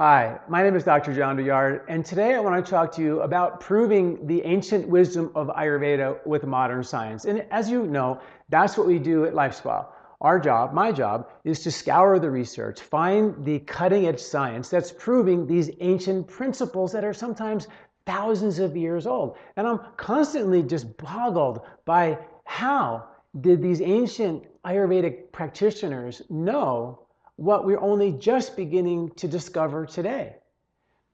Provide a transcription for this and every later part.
Hi, my name is Dr. John Douillard, and today I want to talk to you about proving the ancient wisdom of Ayurveda with modern science. And as you know, that's what we do at LifeSpa. Our job, my job, is to scour the research, find the cutting edge science that's proving these ancient principles that are sometimes thousands of years old. And I'm constantly just boggled by how did these ancient Ayurvedic practitioners know what we're only just beginning to discover today.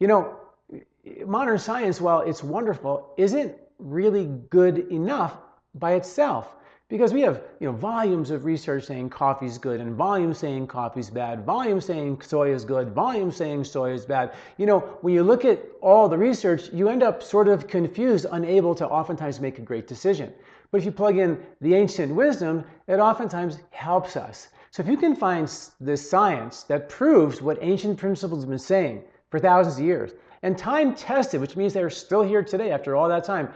You know, modern science, while it's wonderful, isn't really good enough by itself because we have volumes of research saying coffee's good and volumes saying coffee's bad, volumes saying soy is good, volumes saying soy is bad. When you look at all the research, you end up sort of confused, unable to oftentimes make a great decision. But if you plug in the ancient wisdom, it oftentimes helps us. So if you can find the science that proves what ancient principles have been saying for thousands of years, and time tested, which means they're still here today after all that time,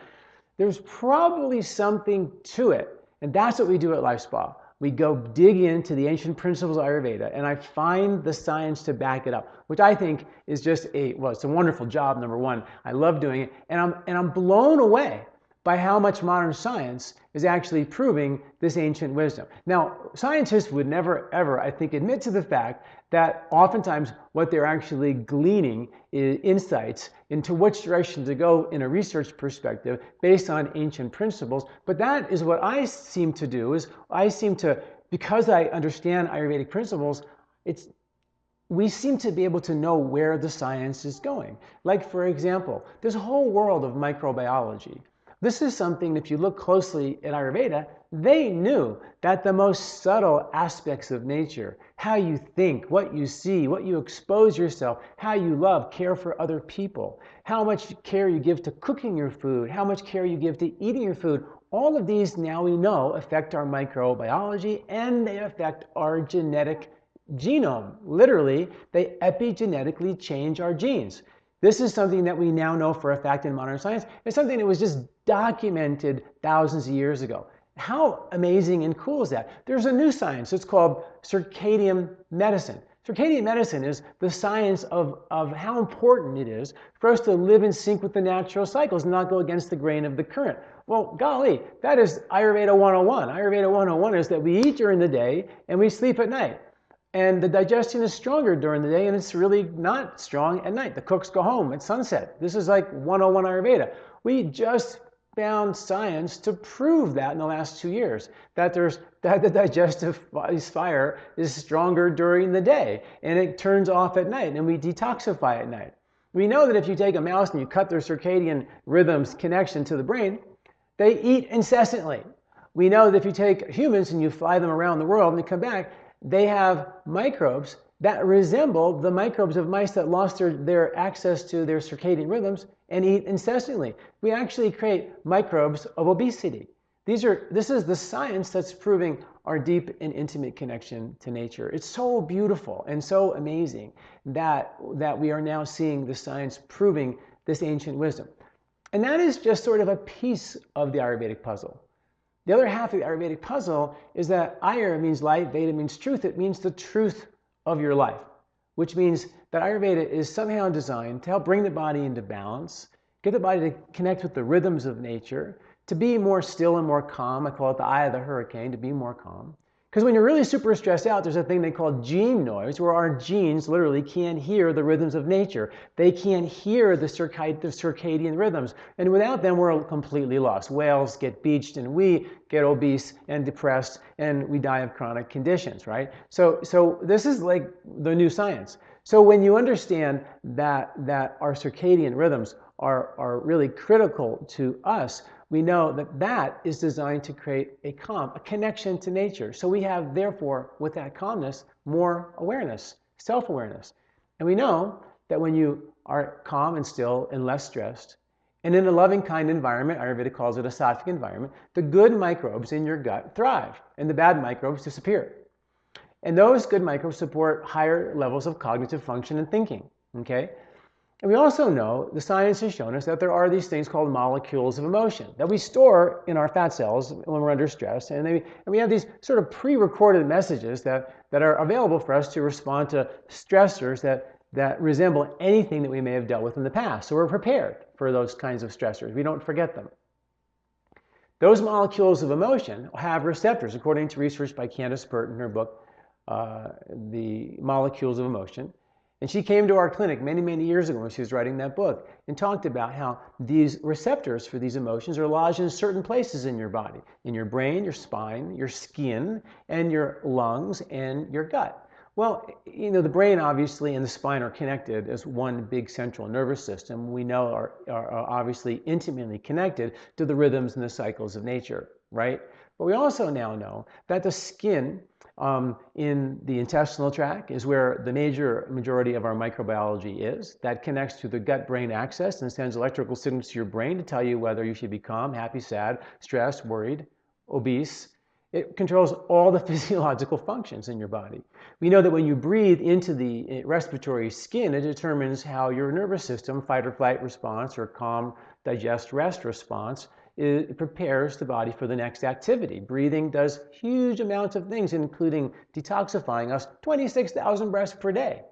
there's probably something to it. And that's what we do at LifeSpa. We go dig into the ancient principles of Ayurveda, and I find the science to back it up, which I think is just it's a wonderful job, number one. I love doing it, and I'm blown away by how much modern science is actually proving this ancient wisdom. Now, scientists would never, ever, I think, admit to the fact that oftentimes what they're actually gleaning is insights into which direction to go in a research perspective based on ancient principles. But that is what I seem to do, because I understand Ayurvedic principles, we seem to be able to know where the science is going. Like, for example, there's a whole world of microbiology. This is something, if you look closely at Ayurveda, they knew that the most subtle aspects of nature, how you think, what you see, what you expose yourself, how you love, care for other people, how much care you give to cooking your food, how much care you give to eating your food, all of these now we know affect our microbiology and they affect our genetic genome. Literally, they epigenetically change our genes. This is something that we now know for a fact in modern science. It's something that was just documented thousands of years ago. How amazing and cool is that? There's a new science. It's called circadian medicine. Circadian medicine is the science of how important it is for us to live in sync with the natural cycles and not go against the grain of the current. Well, golly, that is Ayurveda 101. Ayurveda 101 is that we eat during the day and we sleep at night. And the digestion is stronger during the day and it's really not strong at night. The cooks go home at sunset. This is like 101 Ayurveda. We just found science to prove that in the last 2 years, that the digestive fire is stronger during the day and it turns off at night and we detoxify at night. We know that if you take a mouse and you cut their circadian rhythms connection to the brain, they eat incessantly. We know that if you take humans and you fly them around the world and they come back, they have microbes that resemble the microbes of mice that lost their access to their circadian rhythms and eat incessantly. We actually create microbes of obesity. This is the science that's proving our deep and intimate connection to nature. It's so beautiful and so amazing that we are now seeing the science proving this ancient wisdom. And that is just sort of a piece of the Ayurvedic puzzle. The other half of the Ayurvedic puzzle is that Ayur means life, Veda means truth. It means the truth of your life, which means that Ayurveda is somehow designed to help bring the body into balance, get the body to connect with the rhythms of nature, to be more still and more calm. I call it the eye of the hurricane, to be more calm. Because when you're really super stressed out, there's a thing they call gene noise, where our genes literally can't hear the rhythms of nature. They can't hear the circadian rhythms. And without them, we're completely lost. Whales get beached and we get obese and depressed and we die of chronic conditions, right? So this is like the new science. So when you understand that our circadian rhythms are really critical to us, we know that is designed to create a connection to nature. So we have, therefore, with that calmness, more awareness, self-awareness. And we know that when you are calm and still and less stressed, and in a loving, kind environment, Ayurveda calls it a sattvic environment, the good microbes in your gut thrive, and the bad microbes disappear. And those good microbes support higher levels of cognitive function and thinking, okay? And we also know, the science has shown us that there are these things called molecules of emotion that we store in our fat cells when we're under stress. And we have these sort of pre-recorded messages that are available for us to respond to stressors that resemble anything that we may have dealt with in the past. So we're prepared for those kinds of stressors. We don't forget them. Those molecules of emotion have receptors, according to research by Candace Pert in her book, The Molecules of Emotion. And she came to our clinic many, many years ago when she was writing that book and talked about how these receptors for these emotions are lodged in certain places in your body, in your brain, your spine, your skin, and your lungs and your gut. Well, you know, the brain obviously and the spine are connected as one big central nervous system. We know are obviously intimately connected to the rhythms and the cycles of nature, right? But we also now know that the skin in the intestinal tract is where the majority of our microbiology is. That connects to the gut-brain axis and sends electrical signals to your brain to tell you whether you should be calm, happy, sad, stressed, worried, obese. It controls all the physiological functions in your body. We know that when you breathe into the respiratory skin, it determines how your nervous system, fight or flight response or calm, digest, rest response, it prepares the body for the next activity. Breathing does huge amounts of things, including detoxifying us 26,000 breaths per day.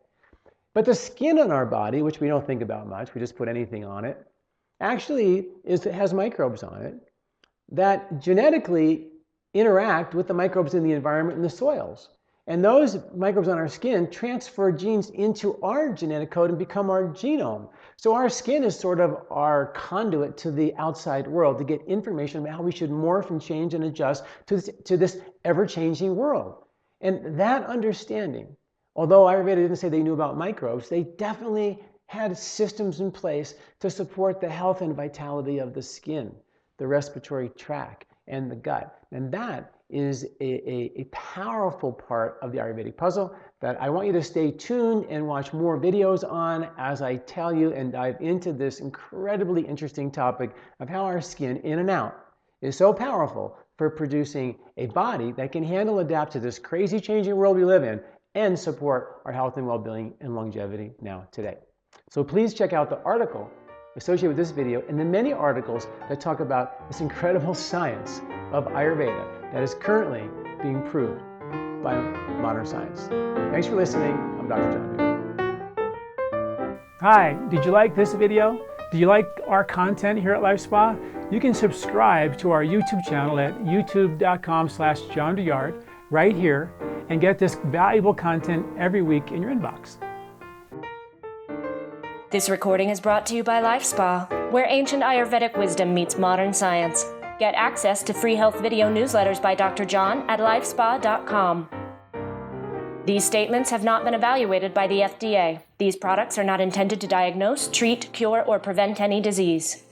But the skin on our body, which we don't think about much, we just put anything on it, actually has microbes on it that genetically interact with the microbes in the environment and the soils. And those microbes on our skin transfer genes into our genetic code and become our genome. So our skin is sort of our conduit to the outside world to get information about how we should morph and change and adjust to this ever-changing world. And that understanding, although Ayurveda didn't say they knew about microbes, they definitely had systems in place to support the health and vitality of the skin, the respiratory tract, and the gut. And that is a powerful part of the Ayurvedic puzzle that I want you to stay tuned and watch more videos on as I tell you and dive into this incredibly interesting topic of how our skin, in and out, is so powerful for producing a body that can handle, adapt to this crazy changing world we live in and support our health and well-being and longevity now today. So please check out the article associated with this video and the many articles that talk about this incredible science of Ayurveda that is currently being proved by modern science. Thanks for listening. I'm Dr. John Douillard. Hi, did you like this video? Do you like our content here at LifeSpa? You can subscribe to our YouTube channel at youtube.com/John Douillard right here and get this valuable content every week in your inbox. This recording is brought to you by LifeSpa, where ancient Ayurvedic wisdom meets modern science. Get access to free health video newsletters by Dr. John at lifespa.com. These statements have not been evaluated by the FDA. These products are not intended to diagnose, treat, cure, or prevent any disease.